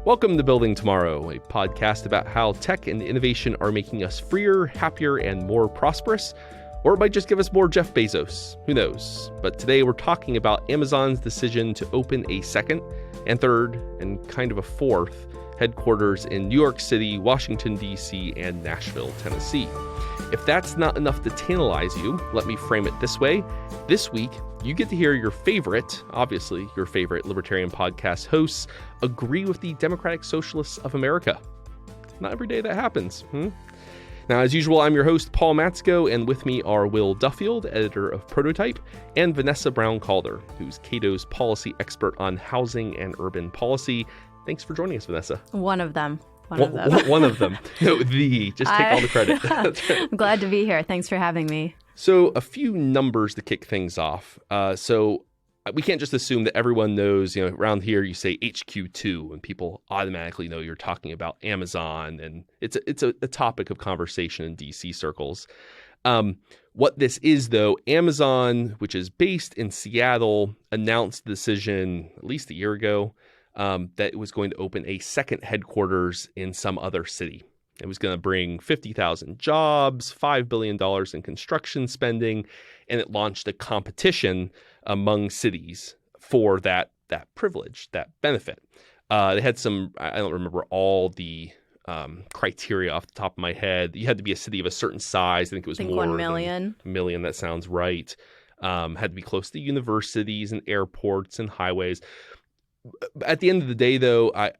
Welcome to Building Tomorrow, a podcast about how tech and innovation are making us freer, happier, and more prosperous. Or it might just give us more Jeff Bezos. Who knows? But today we're talking about Amazon's decision to open a second and third and kind of a fourth headquarters in New York City, Washington, D.C., and Nashville, Tennessee. If that's not enough to tantalize you, let me frame it this way. This week, you get to hear your favorite, obviously your favorite libertarian podcast hosts agree with the Democratic Socialists of America. Not every day that happens. Now, as usual, I'm your host, Paul Matzko, and with me are Will Duffield, editor of Prototype, and Vanessa Calder, who's Cato's policy expert on housing and urban policy. Thanks for joining us, Vanessa. One of them. One of them. No, just take all the credit. That's right. I'm glad to be here. Thanks for having me. So a few numbers to kick things off. So we can't just assume that everyone knows, around here you say HQ2 and people automatically know you're talking about Amazon. And it's a topic of conversation in DC circles. What this is, though, Amazon, which is based in Seattle, announced the decision at least a year ago that it was going to open a second headquarters in some other city. It was going to bring 50,000 jobs, $5 billion in construction spending, and it launched a competition among cities for that privilege, that benefit. They had some, I don't remember all the criteria off the top of my head. You had to be a city of a certain size. I think it was more 1 million. Than a million, that sounds right. Had to be close to universities and airports and highways. At the end of the day, though, I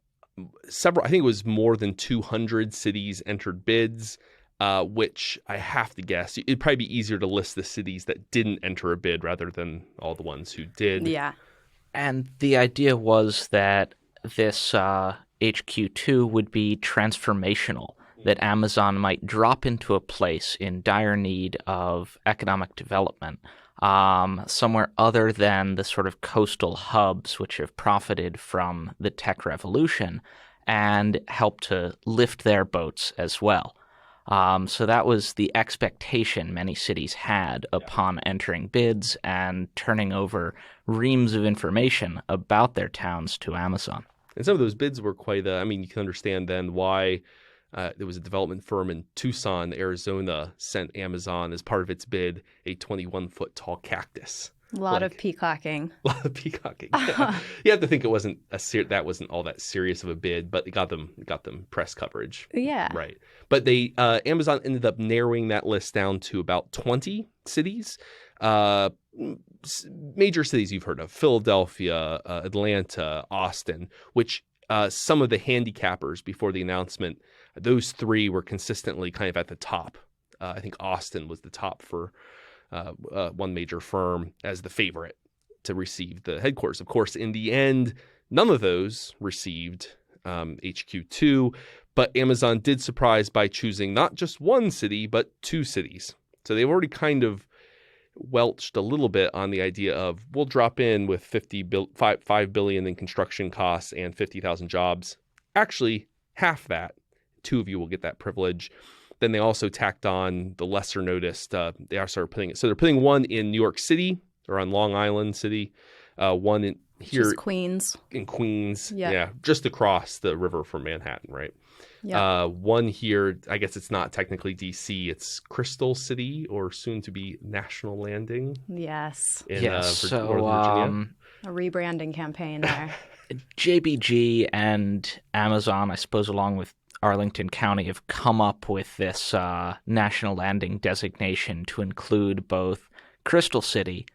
think it was more than 200 cities entered bids, which I have to guess it'd probably be easier to list the cities that didn't enter a bid rather than all the ones who did. Yeah. And the idea was that this HQ2 would be transformational, that Amazon might drop into a place in dire need of economic development, somewhere other than the sort of coastal hubs which have profited from the tech revolution and help to lift their boats as well. So that was the expectation many cities had upon entering bids and turning over reams of information about their towns to Amazon. And some of those bids were quite, you can understand then why there was a development firm in Tucson, Arizona, sent Amazon as part of its bid a 21-foot tall cactus. A lot of peacocking. A lot of peacocking. Yeah. You have to think it wasn't that wasn't all that serious of a bid, but it got them press coverage. Yeah. Right. But Amazon ended up narrowing that list down to about 20 cities. Major cities you've heard of: Philadelphia, Atlanta, Austin, which some of the handicappers before the announcement, those three were consistently kind of at the top. I think Austin was the top for one major firm as the favorite to receive the headquarters. Of course, in the end, none of those received HQ2, but Amazon did surprise by choosing not just one city, but two cities. So they've already kind of welched a little bit on the idea of we'll drop in with $5 billion in construction costs and 50,000 jobs. Actually, half that. Two of you will get that privilege. Then they also tacked on the lesser noticed. They're putting one in New York City or on Long Island City, one in here just Queens. In Queens, yeah, just across the river from Manhattan, right? Yeah. One here, I guess it's not technically DC, it's Crystal City or soon to be National Landing. Yes. In Northern Virginia. A rebranding campaign there. JBG and Amazon, I suppose, along with Arlington County, have come up with this national landing designation to include both Crystal City,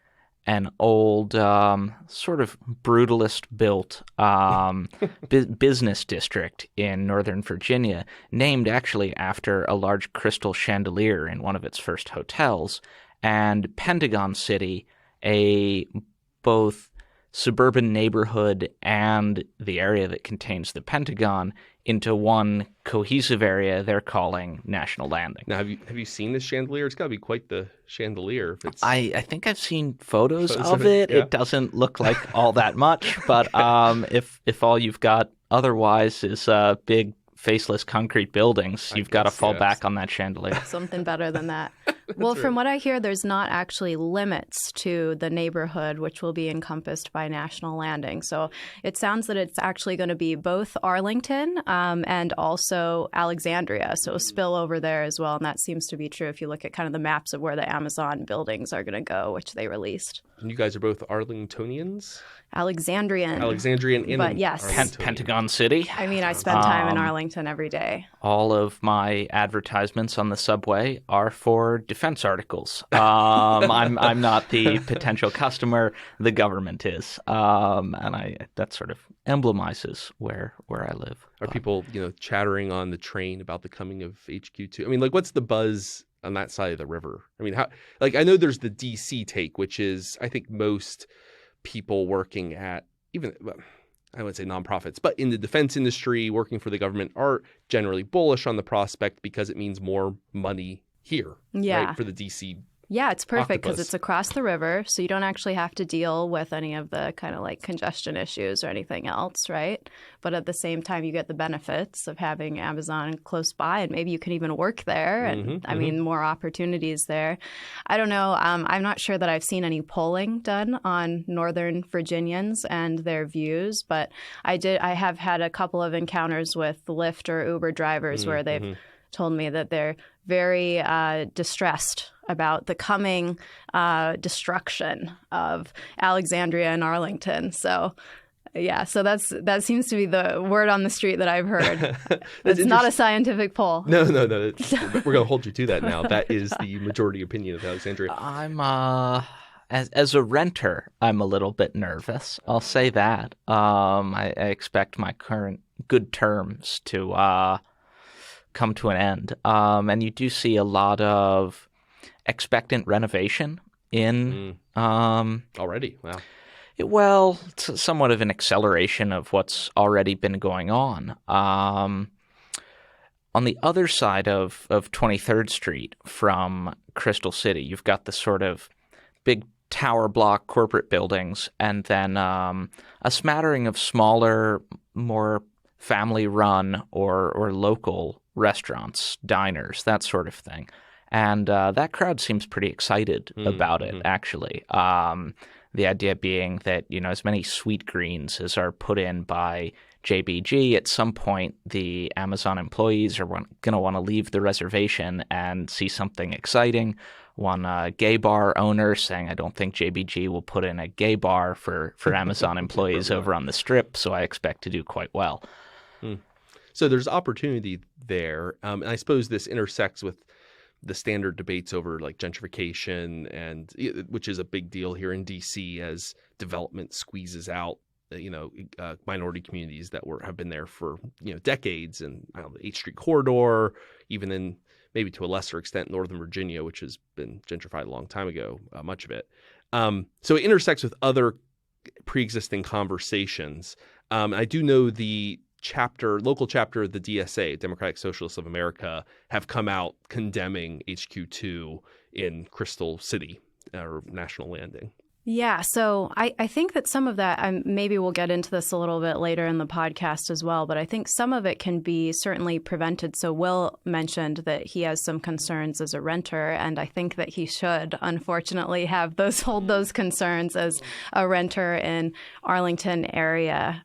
an old sort of brutalist-built business district in Northern Virginia, named actually after a large crystal chandelier in one of its first hotels, and Pentagon City, a both suburban neighborhood and the area that contains the Pentagon into one cohesive area they're calling National Landing. Now, have you seen this chandelier? It's got to be quite the chandelier. If it's... I think I've seen photos of it. Yeah. It doesn't look like all that much, but if all you've got otherwise is big faceless concrete buildings, you've got to fall back on that chandelier. Something better than that. Well, from what I hear, there's not actually limits to the neighborhood, which will be encompassed by National Landing. So it sounds that it's actually going to be both Arlington and also Alexandria. So a spill over there as well. And that seems to be true if you look at kind of the maps of where the Amazon buildings are going to go, which they released. And you guys are both Arlingtonians? Alexandrian in but yes. Pentagon City. I mean, I spend time in Arlington every day. All of my advertisements on the subway are for defense articles. I'm not the potential customer. The government is, and that sort of emblemizes where I live. Are people chattering on the train about the coming of HQ2? I mean, like, what's the buzz on that side of the river? I mean, I know there's the DC take, which is, I think, most people working at I would say nonprofits, but in the defense industry, working for the government, are generally bullish on the prospect because it means more money here, right, for the DC. Yeah, it's perfect because octopus. it's across the river, so you don't actually have to deal with any of the kind of like congestion issues or anything else, right? But at the same time, you get the benefits of having Amazon close by, and maybe you can even work there. And I mean, more opportunities there. I don't know. I'm not sure that I've seen any polling done on Northern Virginians and their views, but I have had a couple of encounters with Lyft or Uber drivers where they've told me that they're very distressed about the coming destruction of Alexandria and Arlington. So, yeah, so that seems to be the word on the street that I've heard. It's not a scientific poll. No. We're going to hold you to that now. That is the majority opinion of Alexandria. I'm as a renter, I'm a little bit nervous. I'll say that. I expect my current good terms to come to an end. And you do see a lot of expectant renovation in already. Wow. Well, it's somewhat of an acceleration of what's already been going on. On the other side of 23rd Street from Crystal City, you've got the sort of big tower block corporate buildings, and then a smattering of smaller, more family-run or local restaurants, diners, that sort of thing. And that crowd seems pretty excited about it, actually. The idea being that, as many sweet greens as are put in by JBG, at some point the Amazon employees are going to want to leave the reservation and see something exciting. One gay bar owner saying, I don't think JBG will put in a gay bar for Amazon employees over on the Strip, so I expect to do quite well. So there's opportunity there. And I suppose this intersects with the standard debates over like gentrification, and which is a big deal here in DC as development squeezes out minority communities that have been there for decades, and the H Street corridor, even in maybe to a lesser extent Northern Virginia, which has been gentrified a long time ago, much of it. So it intersects with other pre-existing conversations. I do know the local chapter of the DSA, Democratic Socialists of America, have come out condemning HQ2 in Crystal City or National Landing. Yeah, so I think that some of that, maybe we'll get into this a little bit later in the podcast as well, but I think some of it can be certainly prevented. So Will mentioned that he has some concerns as a renter, and I think that he should, unfortunately, hold those concerns as a renter in Arlington area.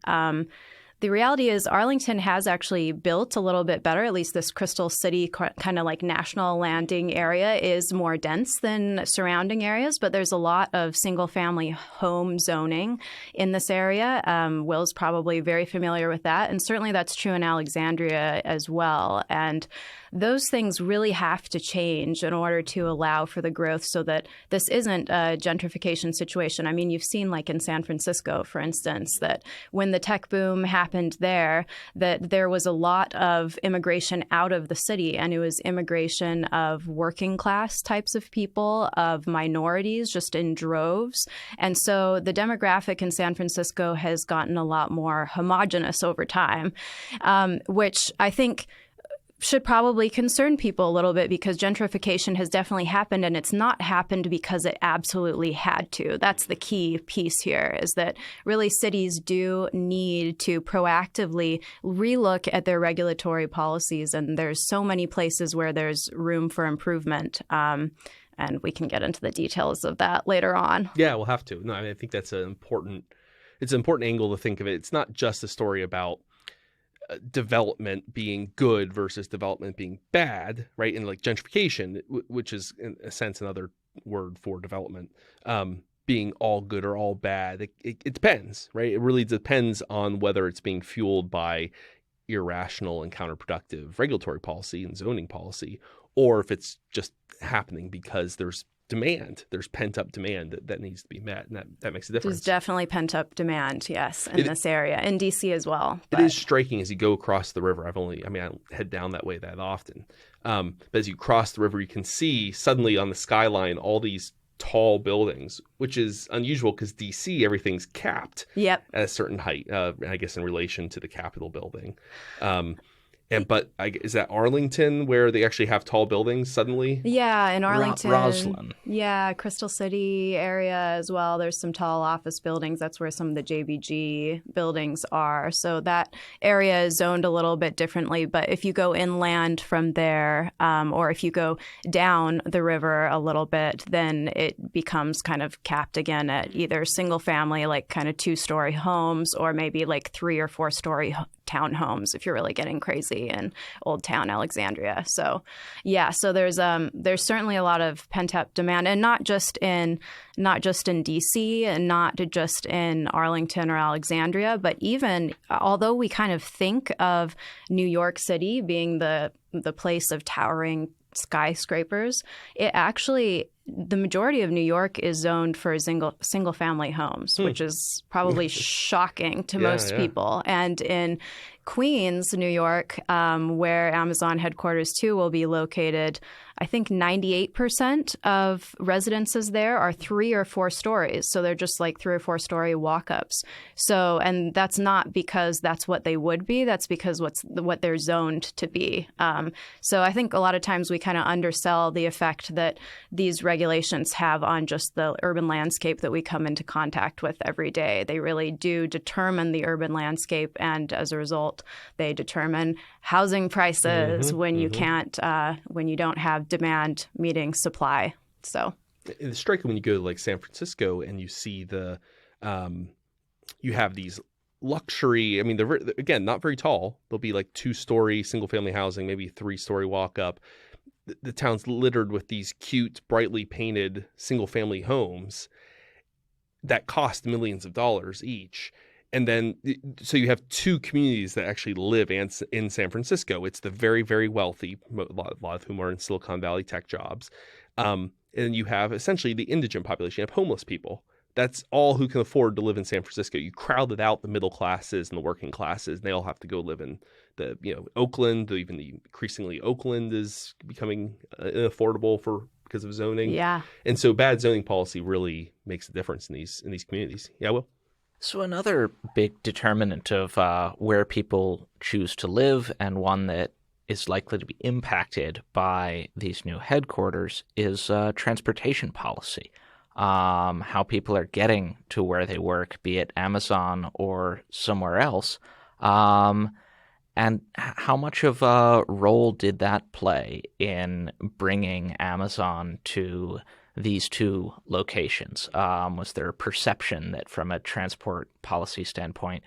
The reality is Arlington has actually built a little bit better. At least this Crystal City kind of like National Landing area is more dense than surrounding areas, but there's a lot of single-family home zoning in this area. Will's probably very familiar with that, and certainly that's true in Alexandria as well. And those things really have to change in order to allow for the growth so that this isn't a gentrification situation. I mean, you've seen like in San Francisco, for instance, that when the tech boom happened there, that there was a lot of immigration out of the city, and it was immigration of working class types of people, of minorities, just in droves. And so the demographic in San Francisco has gotten a lot more homogenous over time, which I think should probably concern people a little bit because gentrification has definitely happened, and it's not happened because it absolutely had to. That's the key piece here, is that really cities do need to proactively relook at their regulatory policies, and there's so many places where there's room for improvement. And we can get into the details of that later on. Yeah, we'll have to. No, I think that's an important angle to think of it. It's not just a story about development being good versus development being bad, right? And like gentrification, which is in a sense another word for development, being all good or all bad. It depends, right? It really depends on whether it's being fueled by irrational and counterproductive regulatory policy and zoning policy, or if it's just happening because there's demand, there's pent-up demand that needs to be met, and that makes a difference. There's definitely pent-up demand, yes, in this area, in D.C. as well. It is striking as you go across the river. I don't head down that way that often. But as you cross the river, you can see suddenly on the skyline all these tall buildings, which is unusual because D.C., everything's capped at a certain height, I guess in relation to the Capitol building. But is that Arlington where they actually have tall buildings suddenly? Yeah, in Arlington. Roslyn. Yeah, Crystal City area as well. There's some tall office buildings. That's where some of the JBG buildings are. So that area is zoned a little bit differently. But if you go inland from there, or if you go down the river a little bit, then it becomes kind of capped again at either single family, like kind of 2-story homes, or maybe like 3 or 4-story townhomes if you're really getting crazy in Old Town Alexandria. So there's certainly a lot of pent-up demand, and not just in DC and not just in Arlington or Alexandria, but even although we kind of think of New York City being the place of towering skyscrapers, it actually, the majority of New York is zoned for single family homes, which is probably shocking to most people. And in Queens, New York, where Amazon headquarters 2 will be located, I think 98% of residences there are 3 or 4 stories. So they're just like 3 or 4 story walk-ups. So, and that's not because that's what they would be. That's because what they're zoned to be. So I think a lot of times we kind of undersell the effect that these regulations have on just the urban landscape that we come into contact with every day. They really do determine the urban landscape, and as a result, they determine housing prices when you can't, when you don't have demand meeting supply. So it's striking when you go to like San Francisco and you see you have these luxury. I mean, they're again not very tall. They'll be like 2-story single family housing, maybe 3-story walk up. The town's littered with these cute, brightly painted single family homes that cost millions of dollars each. And then, so you have 2 communities that actually live in San Francisco. It's the very, very wealthy, a lot of whom are in Silicon Valley tech jobs. And then you have essentially the indigent population. You have homeless people. That's all who can afford to live in San Francisco. You crowded out the middle classes and the working classes, and they all have to go live in Oakland. Even increasingly Oakland is becoming inaffordable because of zoning. Yeah. And so bad zoning policy really makes a difference in these communities. Yeah, Will? So another big determinant of where people choose to live, and one that is likely to be impacted by these new headquarters, is transportation policy. How people are getting to where they work, be it Amazon or somewhere else. And how much of a role did that play in bringing Amazon to these 2 locations? Was there a perception that from a transport policy standpoint,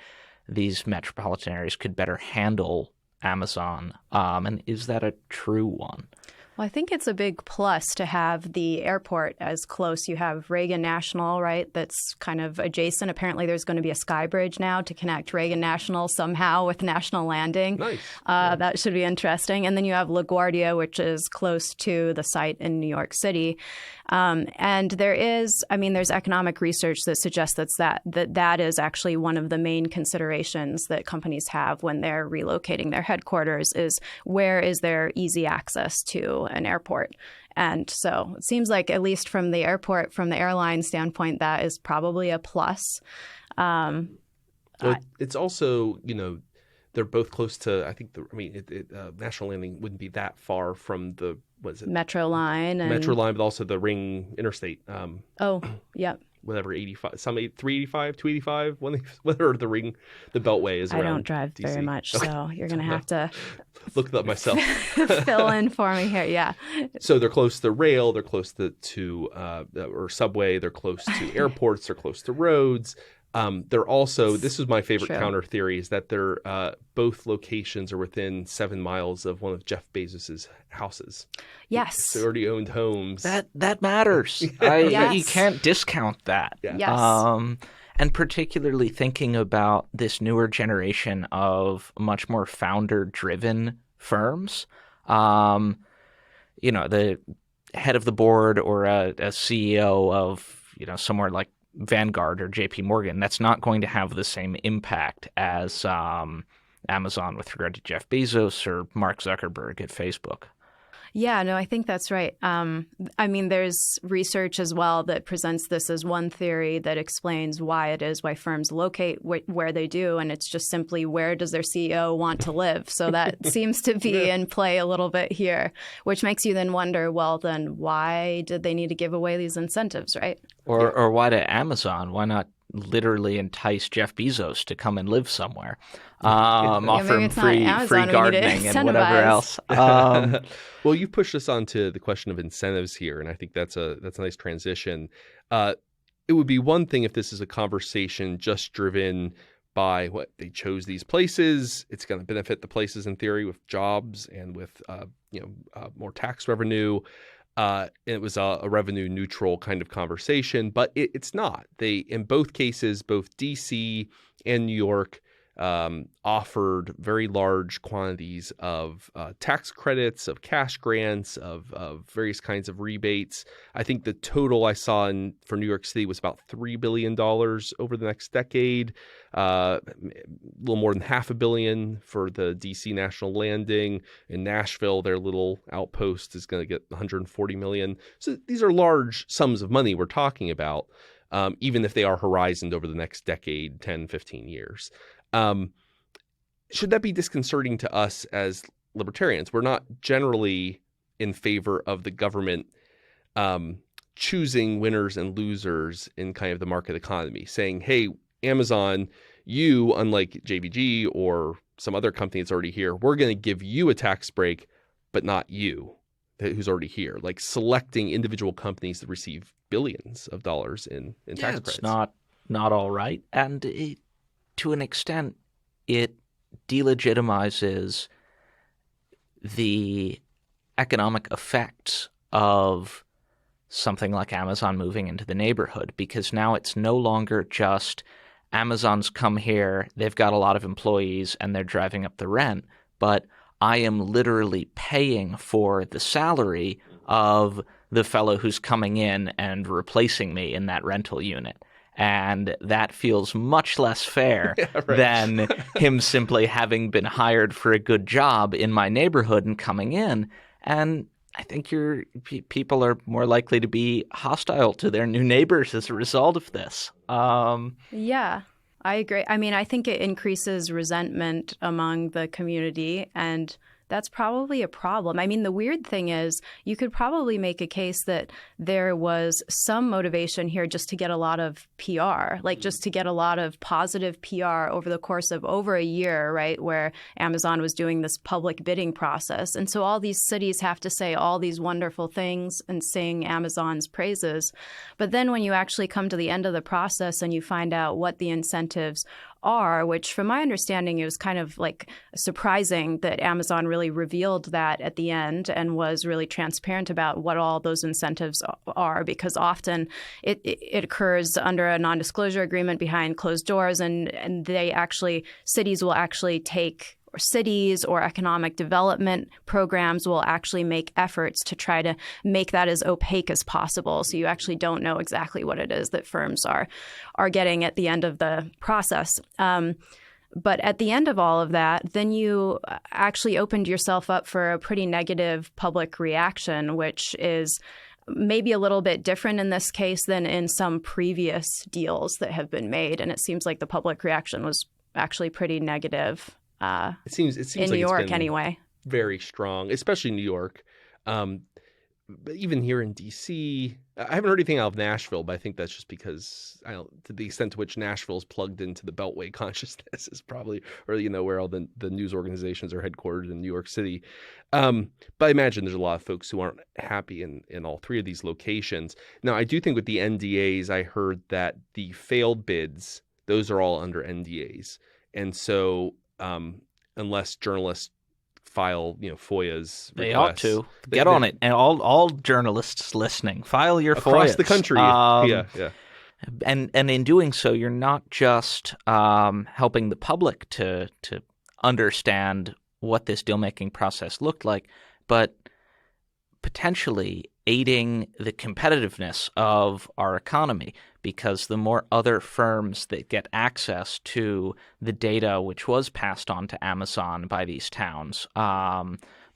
these metropolitan areas could better handle Amazon? And is that a true one? Well, I think it's a big plus to have the airport as close. You have Reagan National, right? That's kind of adjacent. Apparently, there's going to be a sky bridge now to connect Reagan National somehow with National Landing. Nice. That should be interesting. And then you have LaGuardia, which is close to the site in New York City. And there's economic research that suggests that is actually one of the main considerations that companies have when they're relocating their headquarters is where is there easy access to an airport. And so it seems like, at least from the airline standpoint, that is probably a plus. It's also, They're both close to, I think, National Landing wouldn't be that far from the, what is it? Metro line. Metro line, but also the Ring Interstate. Yep. Whatever, 85, 385, 285, whatever the Beltway is around. I don't drive DC. very much, so you're going to have to look it up myself. fill in for me here. Yeah. So they're close to rail, they're close to or subway, they're close to airports, they're close to roads. They're also, this is my favorite counter theory, is that they're both locations are within 7 miles of one of Jeff Bezos's houses. Yes. So already owned homes. That matters. Yes. You can't discount that. Yeah. Yes. And particularly thinking about this newer generation of much more founder-driven firms. The head of the board or a CEO of, somewhere like Vanguard or JP Morgan, that's not going to have the same impact as Amazon with regard to Jeff Bezos or Mark Zuckerberg at Facebook. Yeah, no, I think that's right. There's research as well that presents this as one theory that explains why firms locate where they do, and it's just simply where does their CEO want to live. So that seems to be in play a little bit here, which makes you then wonder, well, then why did they need to give away these incentives, right? Or why to Amazon? Why not literally entice Jeff Bezos to come and live somewhere? Offer him free gardening and whatever else. Well, you pushed us onto the question of incentives here, and I think that's a nice transition. It would be one thing if this is a conversation just driven by what they chose these places. It's going to benefit the places in theory with jobs and with more tax revenue. It was a revenue neutral kind of conversation, but it's not. They, in both cases, both DC and New York, offered very large quantities of tax credits, of cash grants, of various kinds of rebates. I think the total I saw for New York City was about $3 billion over the next decade, a little more than $500 million for the DC National Landing. In Nashville, their little outpost is going to get $140 million. So these are large sums of money we're talking about, even if they are horizoned over the next decade, 10, 15 years. Should that be disconcerting to us as libertarians? We're not generally in favor of the government choosing winners and losers in kind of the market economy, saying, hey, Amazon, you, unlike JVG or some other company that's already here, we're going to give you a tax break, but not you, who's already here. Like selecting individual companies that receive billions of dollars in tax credits. It's not all right. And to an extent, it delegitimizes the economic effects of something like Amazon moving into the neighborhood, because now it's no longer just Amazon's come here, they've got a lot of employees, and they're driving up the rent, but I am literally paying for the salary of the fellow who's coming in and replacing me in that rental unit. And that feels much less fair than him simply having been hired for a good job in my neighborhood and coming in. And I think people are more likely to be hostile to their new neighbors as a result of this. Yeah, I agree. I think it increases resentment among the community, and that's probably a problem. The weird thing is you could probably make a case that there was some motivation here just to get a lot of PR, just to get a lot of positive PR over the course of over a year, right, where Amazon was doing this public bidding process. And so all these cities have to say all these wonderful things and sing Amazon's praises. But then when you actually come to the end of the process and you find out what the incentives are, which from my understanding, it was kind of surprising that Amazon really revealed that at the end and was really transparent about what all those incentives are, because often it occurs under a non-disclosure agreement behind closed doors, and cities will actually take, or cities or economic development programs will actually make efforts to try to make that as opaque as possible. So you actually don't know exactly what it is that firms are getting at the end of the process. But at the end of all of that, then you actually opened yourself up for a pretty negative public reaction, which is maybe a little bit different in this case than in some previous deals that have been made. And it seems like the public reaction was actually pretty negative It seems in like New it's York been anyway. very strong, especially New York. But even here in DC, I haven't heard anything out of Nashville, but I think that's just because to the extent to which Nashville's plugged into the Beltway consciousness is probably, or where all the news organizations are headquartered in New York City. But I imagine there's a lot of folks who aren't happy in all three of these locations. Now, I do think with the NDAs, I heard that the failed bids, those are all under NDAs, and so unless journalists file, FOIA's requests. They ought to get on it, and all journalists listening, file your across FOIAs. the country. Yeah. And in doing so, you're not just helping the public to understand what this deal-making process looked like, but potentially aiding the competitiveness of our economy, because the more other firms that get access to the data which was passed on to Amazon by these towns,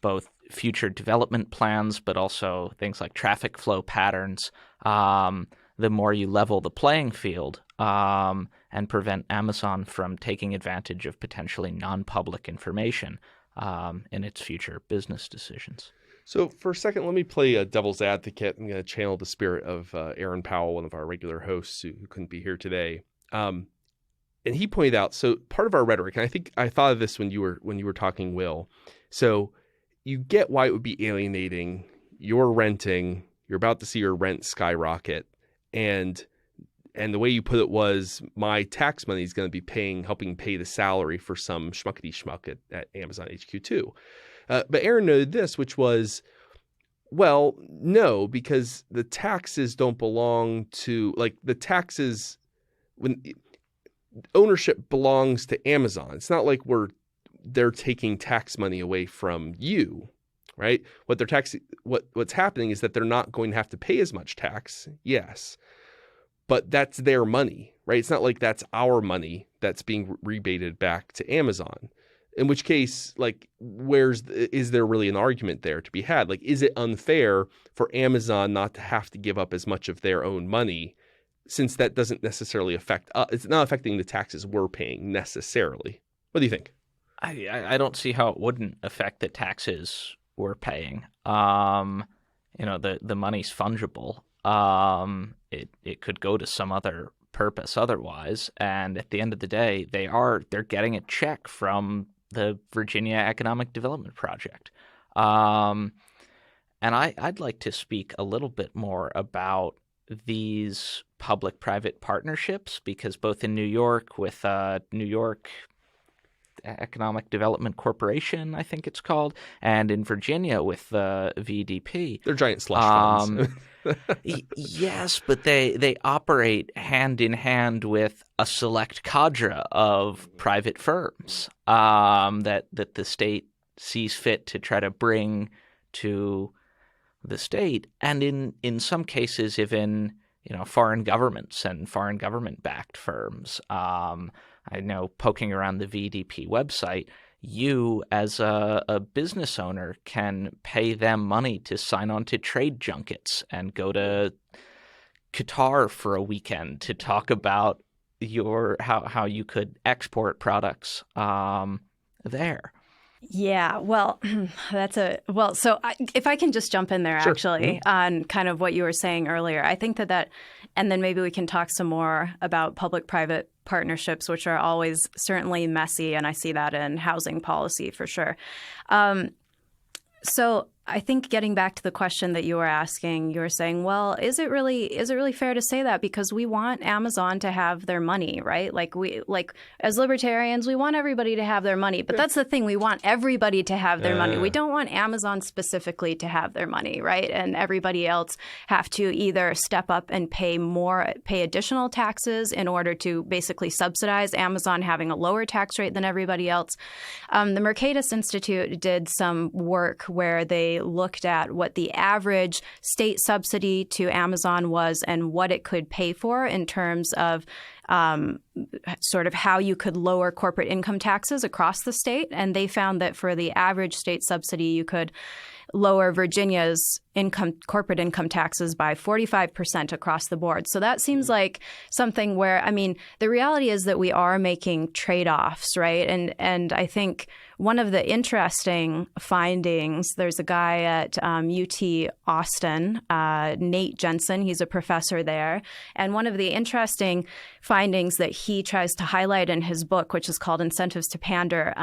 both future development plans, but also things like traffic flow patterns, the more you level the playing field and prevent Amazon from taking advantage of potentially non-public information in its future business decisions. So for a second, let me play a devil's advocate. I'm going to channel the spirit of Aaron Powell, one of our regular hosts who couldn't be here today. And he pointed out, so part of our rhetoric, and I think I thought of this when you were talking, Will. So you get why it would be alienating. You're renting. You're about to see your rent skyrocket, and the way you put it was, my tax money is going to be helping pay the salary for some schmuckety schmuck at Amazon HQ2. But Aaron noted this, which was, well, no, because the taxes don't belong to, the taxes, when ownership belongs to Amazon. It's not like they're taking tax money away from you, right? What's happening is that they're not going to have to pay as much tax, yes, but that's their money, right? It's not like that's our money that's being rebated back to Amazon. In which case, is there really an argument there to be had? Is it unfair for Amazon not to have to give up as much of their own money, since that doesn't necessarily affect it's not affecting the taxes we're paying necessarily? What do you think? I don't see how it wouldn't affect the taxes we're paying. The money's fungible. It could go to some other purpose otherwise, and at the end of the day, they're getting a check from the Virginia Economic Development Project. And I'd like to speak a little bit more about these public-private partnerships, because both in New York with New York Economic Development Corporation, I think it's called, and in Virginia with the VDP. They're giant slush funds. Yes, but they operate hand in hand with a select cadre of private firms that the state sees fit to try to bring to the state, and in some cases even foreign governments and foreign government-backed firms. I know, poking around the VDP website, you as a business owner can pay them money to sign on to trade junkets and go to Qatar for a weekend to talk about how you could export products there. Yeah, well, so if I can just jump in there, Sure. actually, on kind of what you were saying earlier, I think that, and then maybe we can talk some more about public-private partnerships, which are always certainly messy, and I see that in housing policy for sure. So I think getting back to the question that you were asking, you were saying, well, is it really fair to say that? Because we want Amazon to have their money, right? As libertarians, we want everybody to have their money. But that's the thing. We want everybody to have their money. We don't want Amazon specifically to have their money, right? And everybody else have to either step up and pay additional taxes in order to basically subsidize Amazon having a lower tax rate than everybody else. The Mercatus Institute did some work where they looked at what the average state subsidy to Amazon was and what it could pay for in terms of sort of how you could lower corporate income taxes across the state. And they found that for the average state subsidy, you could lower Virginia's corporate income taxes by 45% across the board. So that seems like something where, I mean, the reality is that we are making trade-offs, right? And I think one of the interesting findings, there's a guy at UT Austin, Nate Jensen, he's a professor there. And one of the interesting findings that he tries to highlight in his book, which is called Incentives to Pander,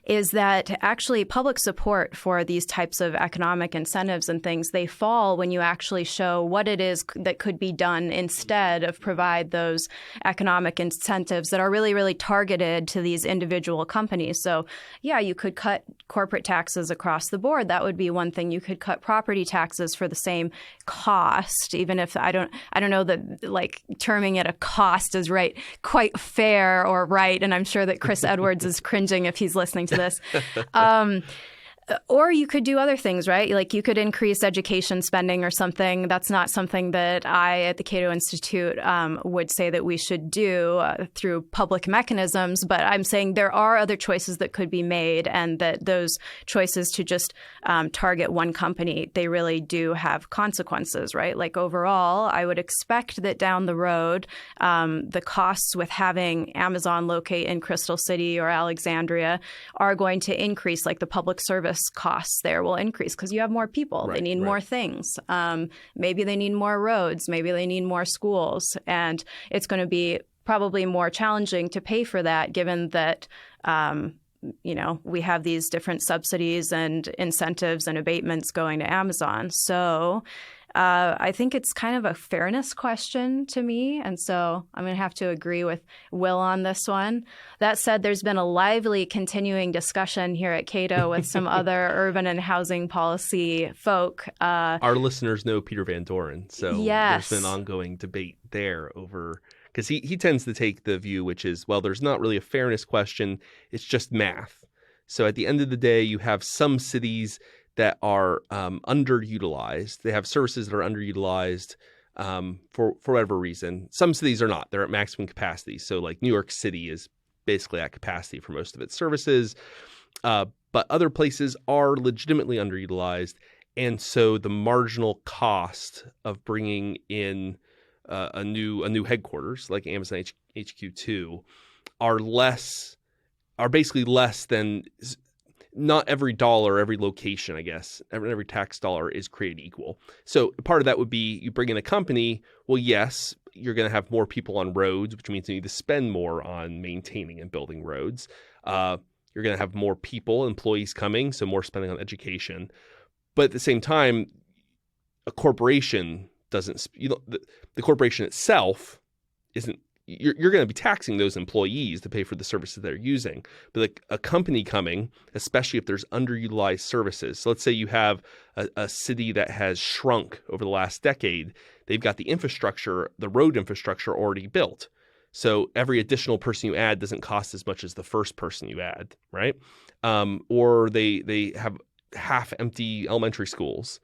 is that actually public support for these types of economic incentives and things, they fall when you actually show what it is that could be done instead of provide those economic incentives that are really, really targeted to these individual companies. So, yeah, you could cut corporate taxes across the board. That would be one thing. You could cut property taxes for the same cost, even if I don't know that like terming it a cost is quite fair or right. And I'm sure that Chris Edwards is cringing if he's listening to this. Or you could do other things, right? Like you could increase education spending or something. That's not something that I at the Cato Institute would say that we should do through public mechanisms. But I'm saying there are other choices that could be made, and that those choices to just target one company, they really do have consequences, right? Like overall, I would expect that down the road, the costs with having Amazon locate in Crystal City or Alexandria are going to increase, like the public service costs there will increase because you have more people. They need more things. Maybe they need more roads. Maybe they need more schools. And it's going to be probably more challenging to pay for that, given that we have these different subsidies and incentives and abatements going to Amazon. So I think it's kind of a fairness question to me. And so I'm going to have to agree with Will on this one. That said, there's been a lively continuing discussion here at Cato with some other urban and housing policy folk. Our listeners know Peter Van Doren. So yes. There's been ongoing debate there over, because he tends to take the view, which is, well, there's not really a fairness question. It's just math. So at the end of the day, you have some cities that are underutilized. They have services that are underutilized for whatever reason. Some cities are not. They're at maximum capacity. So like New York City is basically at capacity for most of its services. But other places are legitimately underutilized. And so the marginal cost of bringing in a new headquarters like Amazon HQ2 are basically less than. Not every dollar, every location, I guess, every tax dollar is created equal. So part of that would be you bring in a company. Well, yes, you're going to have more people on roads, which means you need to spend more on maintaining and building roads. You're going to have more people, employees coming, so more spending on education. But at the same time, a corporation doesn't, the corporation itself isn't. You're going to be taxing those employees to pay for the services they're using. But like a company coming, especially if there's underutilized services. So let's say you have a city that has shrunk over the last decade. They've got the infrastructure, the road infrastructure already built. So every additional person you add doesn't cost as much as the first person you add, right? Or they have half empty elementary schools.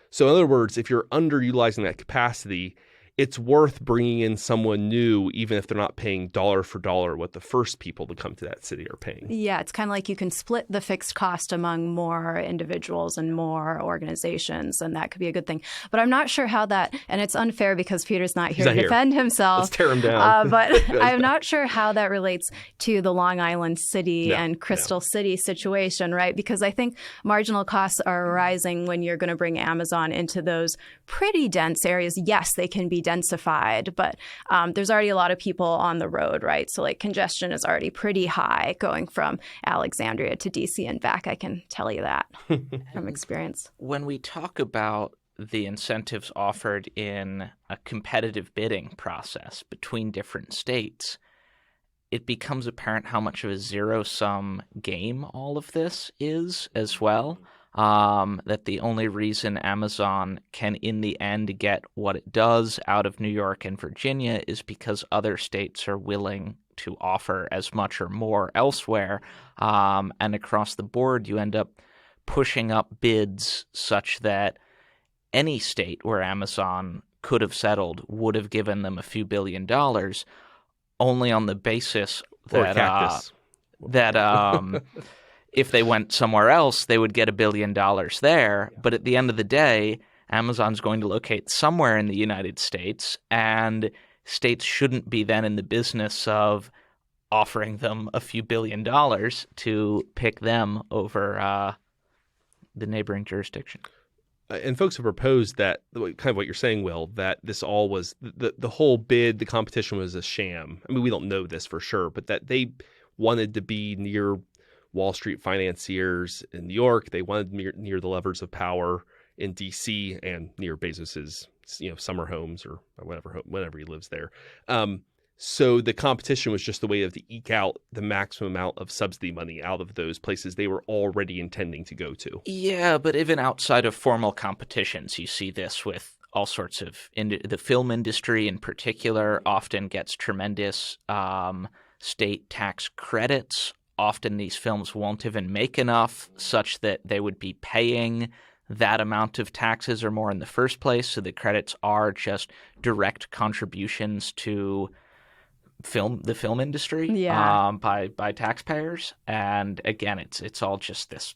So in other words, if you're underutilizing that capacity, it's worth bringing in someone new, even if they're not paying dollar for dollar what the first people to come to that city are paying. Yeah, it's kind of like you can split the fixed cost among more individuals and more organizations, and that could be a good thing. But I'm not sure how that, and it's unfair because Peter's not here to defend himself. Let's tear him down. But I'm not sure how that relates to the Long Island City and Crystal City situation, right? Because I think marginal costs are rising when you're going to bring Amazon into those pretty dense areas. Yes, they can be densified, but there's already a lot of people on the road, right? So like congestion is already pretty high going from Alexandria to DC and back. I can tell you that from experience. When we talk about the incentives offered in a competitive bidding process between different states, it becomes apparent how much of a zero-sum game all of this is as well. That the only reason Amazon can in the end get what it does out of New York and Virginia is because other states are willing to offer as much or more elsewhere. And across the board, you end up pushing up bids such that any state where Amazon could have settled would have given them a few $1 billion only on the basis that if they went somewhere else, they would get $1 billion there. But at the end of the day, Amazon's going to locate somewhere in the United States, and states shouldn't be then in the business of offering them a few $1 billion to pick them over the neighboring jurisdiction. And folks have proposed that, kind of what you're saying, Will, that this all was, the whole bid, the competition was a sham. I mean, we don't know this for sure, but that they wanted to be near Wall Street financiers in New York. They wanted near the levers of power in D.C. and near Bezos's, summer homes or whenever he lives there. So the competition was just the way to eke out the maximum amount of subsidy money out of those places they were already intending to go to. Yeah, but even outside of formal competitions, you see this with all sorts of the film industry in particular often gets tremendous state tax credits. Often these films won't even make enough such that they would be paying that amount of taxes or more in the first place. So the credits are just direct contributions to the film industry by taxpayers. And again, it's all just this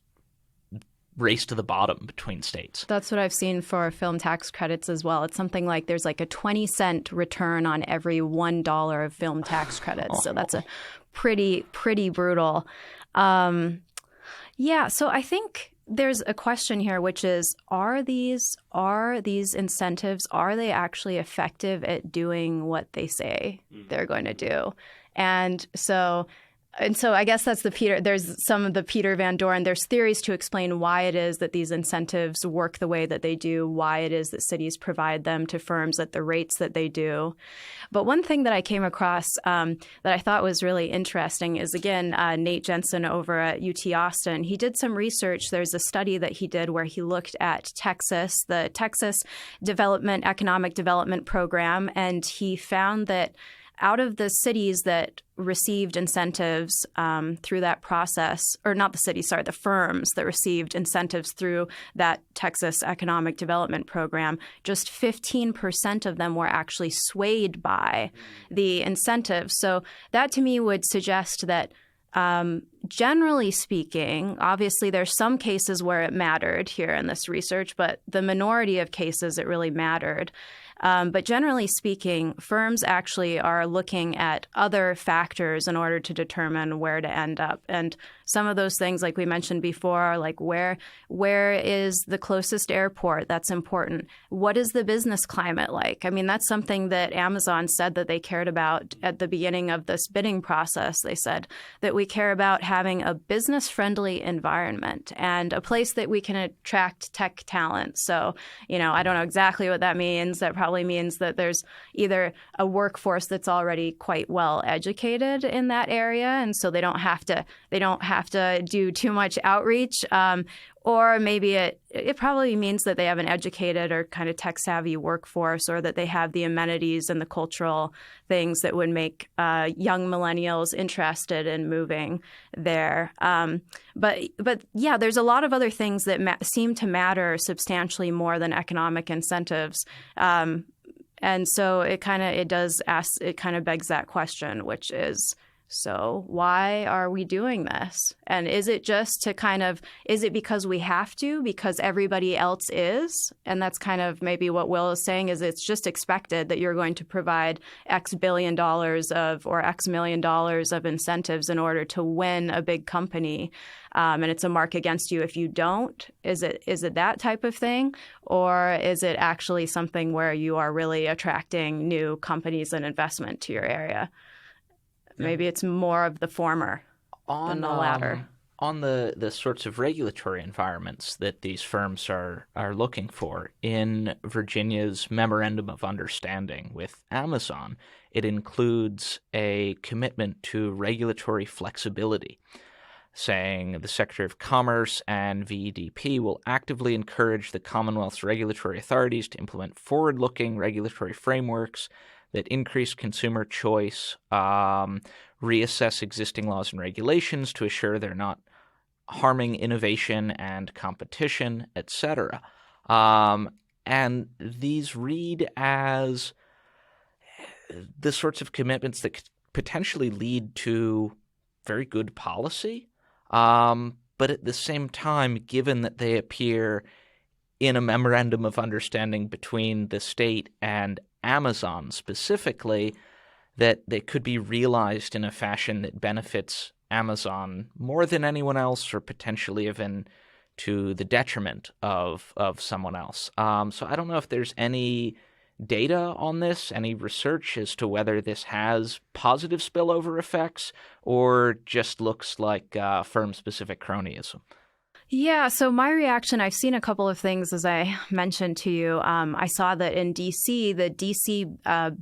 race to the bottom between states. That's what I've seen for film tax credits as well. It's something like there's like a 20-cent return on every $1 of film tax credits. So that's a pretty brutal. So I think there's a question here, which is, are these incentives, are they actually effective at doing what they say they're going to do? And so I guess that's there's some of the Peter Van Doren, there's theories to explain why it is that these incentives work the way that they do, why it is that cities provide them to firms at the rates that they do. But one thing that I came across that I thought was really interesting is, again, Nate Jensen over at UT Austin. He did some research. There's a study that he did where he looked at Texas, the Texas Economic Development Program, and he found that out of the cities that received incentives through that process, or not the cities, sorry, the firms that received incentives through that Texas Economic Development Program, just 15% of them were actually swayed by the incentives. So that to me would suggest that generally speaking, obviously there's some cases where it mattered here in this research, but the minority of cases it really mattered. But generally speaking, firms actually are looking at other factors in order to determine where to end up. And some of those things, like we mentioned before, are like where is the closest airport? That's important. What is the business climate like? I mean, that's something that Amazon said that they cared about at the beginning of this bidding process. They said that we care about having a business-friendly environment and a place that we can attract tech talent. So, I don't know exactly what that means. That probably means that there's either a workforce that's already quite well educated in that area, and so they don't have to do too much outreach. Or maybe it probably means that they have an educated or kind of tech-savvy workforce, or that they have the amenities and the cultural things that would make young millennials interested in moving there. But yeah, there's a lot of other things that seem to matter substantially more than economic incentives. And so it kind of begs that question, which is, so why are we doing this? And is it just is it because we have to, because everybody else is? And that's kind of maybe what Will is saying, is it's just expected that you're going to provide X billion dollars or X million dollars of incentives in order to win a big company. And it's a mark against you if you don't. Is it that type of thing? Or is it actually something where you are really attracting new companies and investment to your area? Maybe it's more of the former than the latter. On the sorts of regulatory environments that these firms are looking for, in Virginia's Memorandum of Understanding with Amazon, it includes a commitment to regulatory flexibility, saying the Secretary of Commerce and VEDP will actively encourage the Commonwealth's regulatory authorities to implement forward-looking regulatory frameworks that increase consumer choice, reassess existing laws and regulations to assure they're not harming innovation and competition, etc. And these read as the sorts of commitments that could potentially lead to very good policy. But at the same time, given that they appear in a memorandum of understanding between the state and Amazon specifically, that they could be realized in a fashion that benefits Amazon more than anyone else, or potentially even to the detriment of someone else. So I don't know if there's any data on this, any research as to whether this has positive spillover effects or just looks like firm-specific cronyism. Yeah, so my reaction, I've seen a couple of things, as I mentioned to you. I saw that in D.C., the D.C.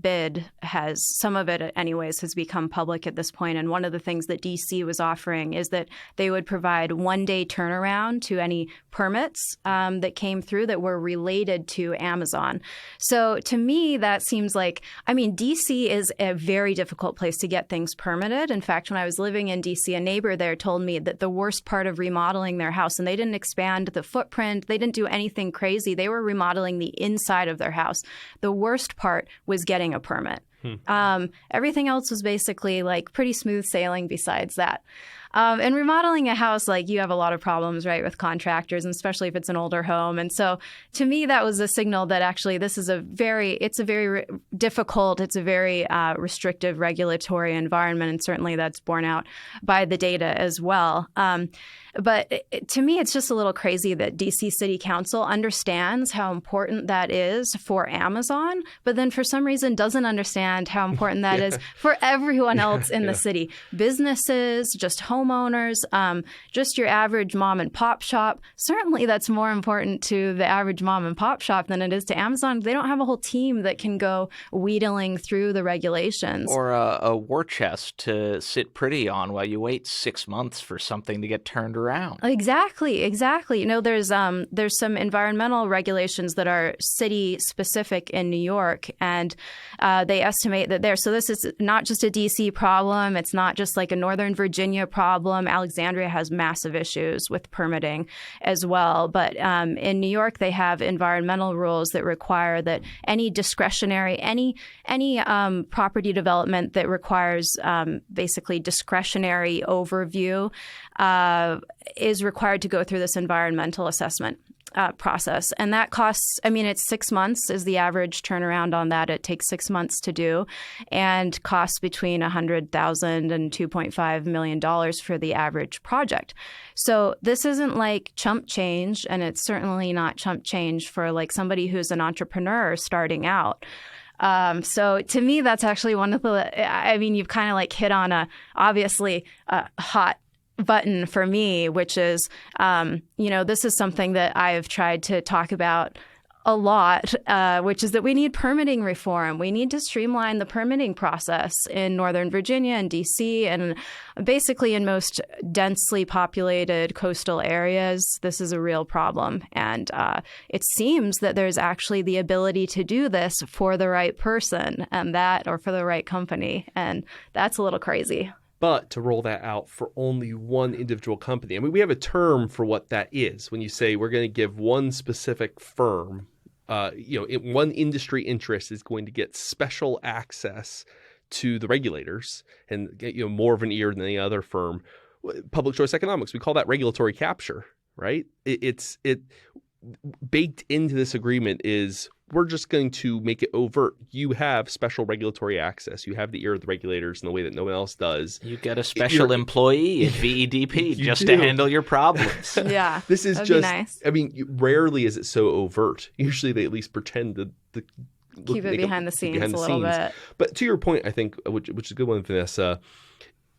bid has, some of it anyways, has become public at this point. And one of the things that D.C. was offering is that they would provide one-day turnaround to any permits that came through that were related to Amazon. So to me, that seems like, I mean, D.C. is a very difficult place to get things permitted. In fact, when I was living in D.C., a neighbor there told me that the worst part of remodeling their house, and they didn't expand the footprint, they didn't do anything crazy. They were remodeling the inside of their house. The worst part was getting a permit. Everything else was basically like pretty smooth sailing besides that. And remodeling a house, like, you have a lot of problems, right, with contractors, and especially if it's an older home. And so to me, that was a signal that actually this is it's a very difficult, it's a very restrictive regulatory environment. And certainly that's borne out by the data as well. But to me, it's just a little crazy that D.C. City Council understands how important that is for Amazon, but then for some reason doesn't understand how important that is for everyone else in the city. Businesses, just homeowners, just your average mom and pop shop. Certainly that's more important to the average mom and pop shop than it is to Amazon. They don't have a whole team that can go wheedling through the regulations. Or a war chest to sit pretty on while you wait 6 months for something to get turned around. Exactly. You know, there's some environmental regulations that are city specific in New York, and they estimate that so this is not just a DC problem. It's not just like a Northern Virginia problem. Alexandria has massive issues with permitting as well. But in New York, they have environmental rules that require that any discretionary, any property development that requires basically discretionary overview is required to go through this environmental assessment process. And that costs, I mean, it's 6 months is the average turnaround on that. It takes 6 months to do, and costs between $100,000 and $2.5 million for the average project. So this isn't like chump change, and it's certainly not chump change for like somebody who's an entrepreneur starting out. So to me, that's actually one of the, I mean, you've kind of like hit on obviously a hot button for me, which is, this is something that I have tried to talk about a lot, which is that we need permitting reform. We need to streamline the permitting process in Northern Virginia and D.C. and basically in most densely populated coastal areas. This is a real problem. And it seems that there's actually the ability to do this for the right person or for the right company. And that's a little crazy. But to roll that out for only one individual company, I mean, we have a term for what that is. When you say we're going to give one specific firm, one industry interest is going to get special access to the regulators and get more of an ear than any other firm. Public choice economics, we call that regulatory capture, right? It's baked into this agreement is we're just going to make it overt. You have special regulatory access. You have the ear of the regulators in the way that no one else does. You get a special employee at VEDP just to handle your problems. Yeah, this is that'd just, be nice. I mean, rarely is it so overt. Usually they at least pretend to keep it behind the scenes a little bit. But to your point, I think, which is a good one, Vanessa,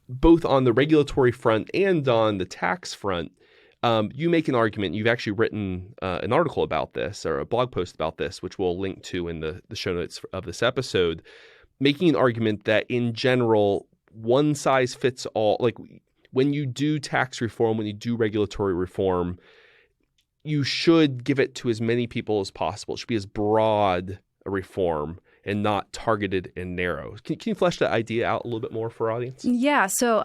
both on the regulatory front and on the tax front, you make an argument. You've actually written an article about this, or a blog post about this, which we'll link to in the show notes of this episode, making an argument that in general, one size fits all. Like when you do tax reform, when you do regulatory reform, you should give it to as many people as possible. It should be as broad a reform and not targeted and narrow. Can you flesh that idea out a little bit more for our audience? Yeah, so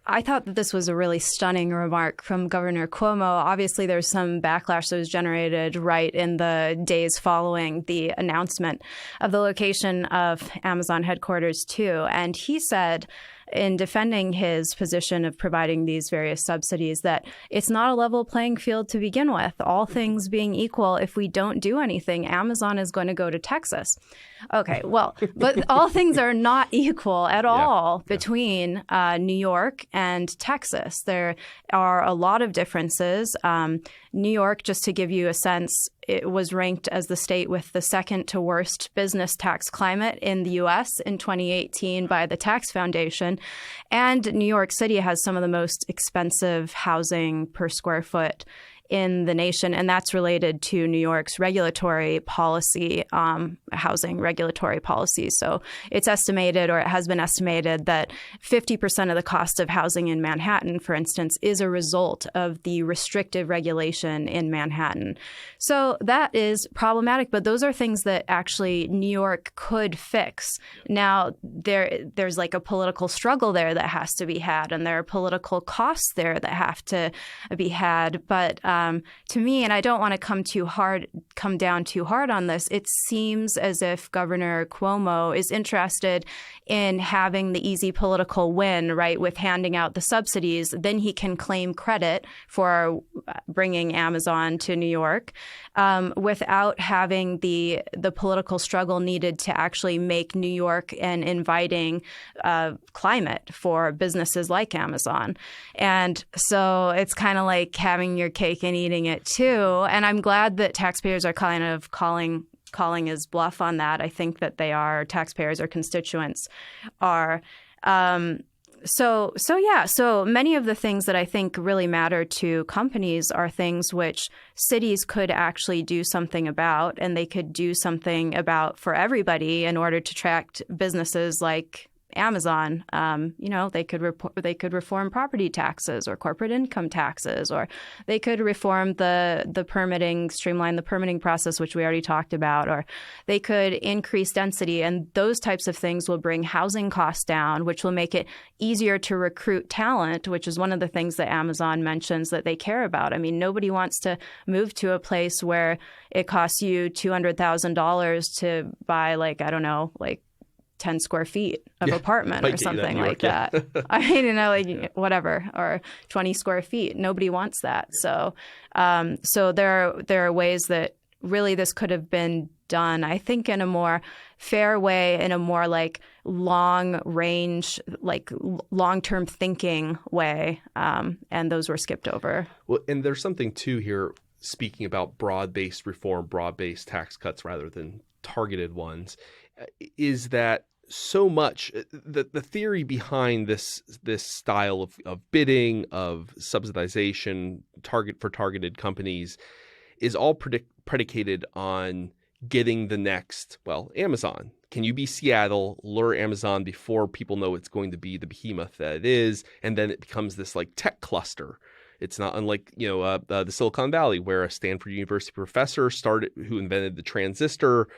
I thought that this was a really stunning remark from Governor Cuomo. Obviously, there's some backlash that was generated right in the days following the announcement of the location of Amazon headquarters too. And he said, in defending his position of providing these various subsidies that it's not a level playing field to begin with. All things being equal, if we don't do anything, Amazon is going to go to Texas. Okay, well, but all things are not equal at all between New York and Texas. There are a lot of differences. New York, just to give you a sense, it was ranked as the state with the second to worst business tax climate in the U.S. in 2018 by the Tax Foundation. And New York City has some of the most expensive housing per square foot in the nation, and that's related to New York's regulatory policy, housing regulatory policy. So it's estimated, or it has been estimated, that 50% of the cost of housing in Manhattan, for instance, is a result of the restrictive regulation in Manhattan. So that is problematic, but those are things that actually New York could fix. Now, there's like a political struggle there that has to be had, and there are political costs there that have to be had, but to me, and I don't want to come down too hard on this, it seems as if Governor Cuomo is interested in having the easy political win, right, with handing out the subsidies. Then he can claim credit for bringing Amazon to New York without having the political struggle needed to actually make New York an inviting climate for businesses like Amazon. And so it's kind of like having your cake and eating it too. And I'm glad that taxpayers are kind of calling his bluff on that. I think that they are, taxpayers or constituents are. So many of the things that I think really matter to companies are things which cities could actually do something about, and they could do something about for everybody in order to attract businesses like Amazon. They could reform property taxes or corporate income taxes, or they could reform the permitting, streamline the permitting process, which we already talked about, or they could increase density. And those types of things will bring housing costs down, which will make it easier to recruit talent, which is one of the things that Amazon mentions that they care about. I mean, nobody wants to move to a place where it costs you $200,000 to buy 10 square feet of apartment or something like that. I mean, whatever, or 20 square feet. Nobody wants that. So there are ways that really this could have been done, I think, in a more fair way, in a more long range, long-term thinking way. And those were skipped over. Well, and there's something too here, speaking about broad-based reform, broad-based tax cuts rather than targeted ones, is that so much the theory behind this style of bidding, of subsidization, targeted companies, is all predicated on getting the next, Amazon. Can you be Seattle, lure Amazon before people know it's going to be the behemoth that it is, and then it becomes this tech cluster. It's not unlike the Silicon Valley, where a Stanford University professor who invented the transistor.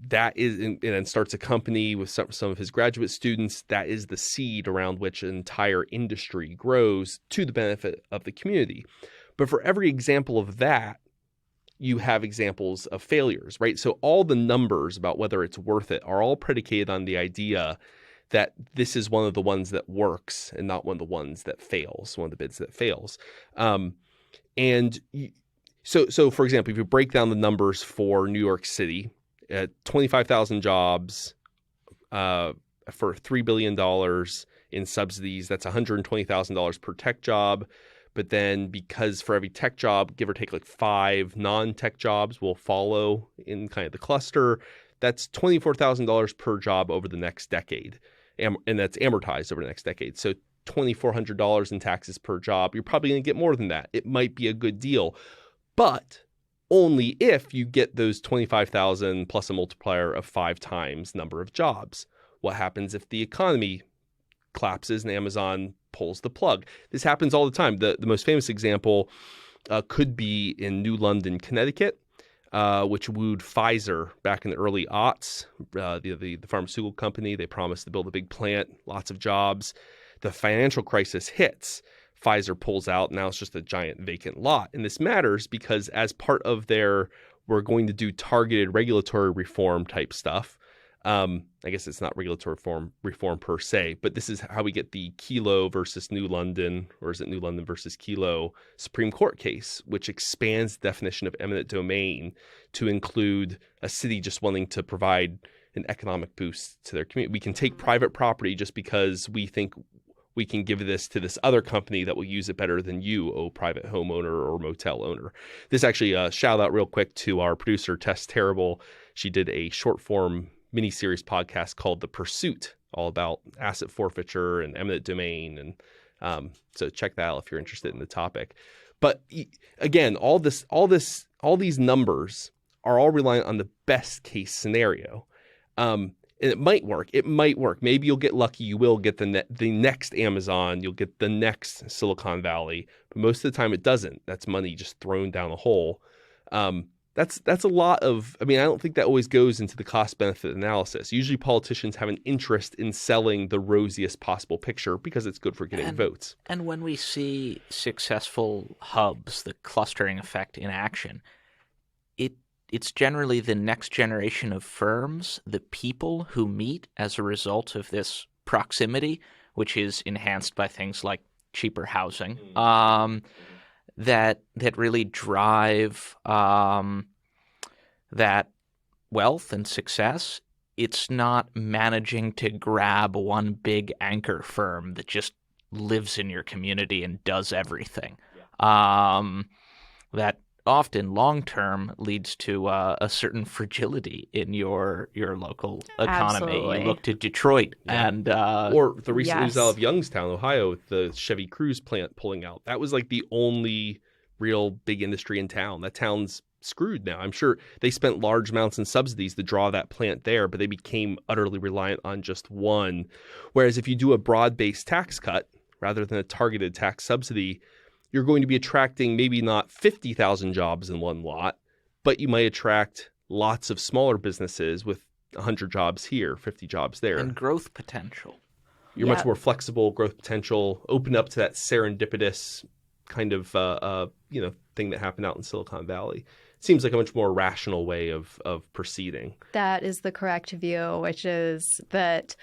That is, and starts a company with some of his graduate students. That is the seed around which an entire industry grows to the benefit of the community. But for every example of that, you have examples of failures, right? So all the numbers about whether it's worth it are all predicated on the idea that this is one of the ones that works and not one of the ones that fails, one of the bids that fails. So for example, if you break down the numbers for New York City, 25,000 jobs for $3 billion in subsidies. That's $120,000 per tech job. But then because for every tech job, give or take 5 non-tech jobs will follow in kind of the cluster, that's $24,000 per job over the next decade. And that's amortized over the next decade. So $2,400 in taxes per job. You're probably going to get more than that. It might be a good deal. But only if you get those 25,000 plus a multiplier of 5 times number of jobs. What happens if the economy collapses and Amazon pulls the plug? This happens all the time. The most famous example could be in New London, Connecticut, which wooed Pfizer back in the early aughts, the pharmaceutical company. They promised to build a big plant, lots of jobs. The financial crisis hits. Pfizer pulls out. Now it's just a giant vacant lot. And this matters because as part of we're going to do targeted regulatory reform type stuff, I guess it's not regulatory reform per se, but this is how we get the Kelo versus New London, or is it New London versus Kelo Supreme Court case, which expands the definition of eminent domain to include a city just wanting to provide an economic boost to their community. We can take private property just because we think we can give this to this other company that will use it better than you, oh private homeowner or motel owner. This actually, shout out real quick to our producer, Tess Terrible. She did a short form mini-series podcast called The Pursuit, all about asset forfeiture and eminent domain. And so check that out if you're interested in the topic. But again, all these numbers are all reliant on the best case scenario. And it might work. It might work. Maybe you'll get lucky. You will get the next Amazon. You'll get the next Silicon Valley. But most of the time it doesn't. That's money just thrown down a hole. That's a lot of, I don't think that always goes into the cost-benefit analysis. Usually politicians have an interest in selling the rosiest possible picture because it's good for getting votes. And when we see successful hubs, the clustering effect in action, it's generally the next generation of firms, the people who meet as a result of this proximity, which is enhanced by things like cheaper housing, that really drive that wealth and success. It's not managing to grab one big anchor firm that just lives in your community and does everything. That often long-term leads to a certain fragility in your local economy. Absolutely. You look to Detroit and or the recent news out of Youngstown, Ohio, with the Chevy Cruise plant pulling out. That was like the only real big industry in town. That town's screwed now. I'm sure they spent large amounts in subsidies to draw that plant there, but they became utterly reliant on just one. Whereas if you do a broad-based tax cut rather than a targeted tax subsidy, you're going to be attracting maybe not 50,000 jobs in one lot, but you might attract lots of smaller businesses with 100 jobs here, 50 jobs there. And growth potential. You're much more flexible, growth potential, open up to that serendipitous kind of thing that happened out in Silicon Valley. It seems like a much more rational way of proceeding. That is the correct view, which is that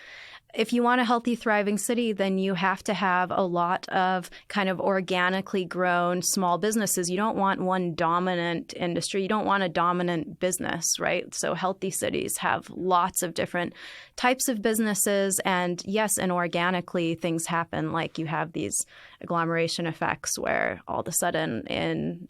if you want a healthy, thriving city, then you have to have a lot of kind of organically grown small businesses. You don't want one dominant industry. You don't want a dominant business, right? So healthy cities have lots of different types of businesses. And yes, and organically things happen, like you have these agglomeration effects where all of a sudden in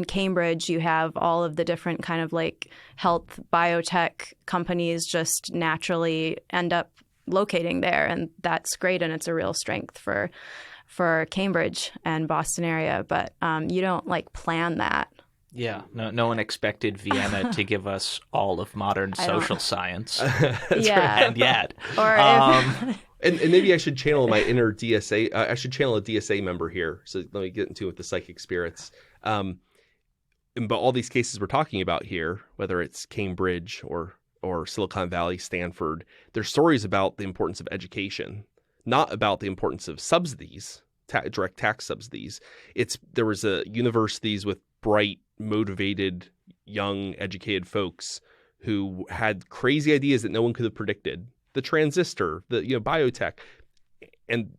Cambridge, you have all of the different kind of like health biotech companies just naturally end up locating there. And that's great. And it's a real strength for Cambridge and Boston area. But you don't like plan that. Yeah. No one expected Vienna to give us all of modern social science. And yet. Or And maybe I should channel my inner DSA. I should channel a DSA member here. So let me get into it with the psychic spirits. But all these cases we're talking about here, whether it's Cambridge or Silicon Valley, Stanford, they're stories about the importance of education, not about the importance of subsidies, direct tax subsidies. There was universities with bright, motivated, young, educated folks who had crazy ideas that no one could have predicted. The transistor, the biotech, and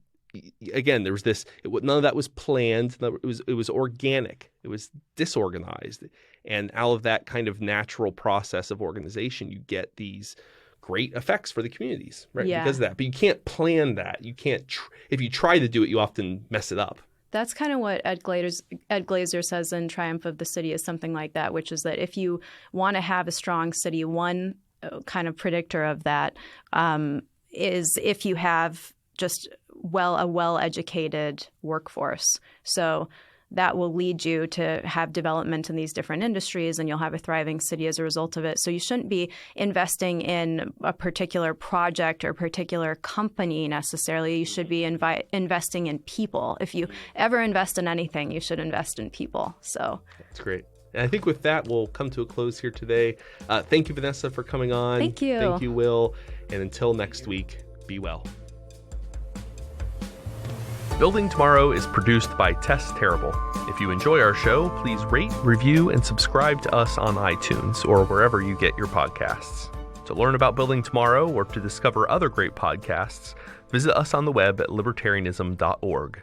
again, there was this. None of that was planned. It was organic. It was disorganized, and out of that kind of natural process of organization, you get these great effects for the communities, right? Yeah. Because of that. But you can't plan that. You can't. If you try to do it, you often mess it up. That's kind of what Ed Glazer says in Triumph of the City, is something like that, which is that if you want to have a strong city, one kind of predictor of that is if you have just a well-educated workforce. So that will lead you to have development in these different industries, and you'll have a thriving city as a result of it. So you shouldn't be investing in a particular project or particular company necessarily. You should be investing in people. If you ever invest in anything, you should invest in people. So that's great. And I think with that, we'll come to a close here today. Thank you, Vanessa, for coming on. Thank you. Thank you, Will. And until next week, be well. Building Tomorrow is produced by Tess Terrible. If you enjoy our show, please rate, review, and subscribe to us on iTunes or wherever you get your podcasts. To learn about Building Tomorrow or to discover other great podcasts, visit us on the web at libertarianism.org.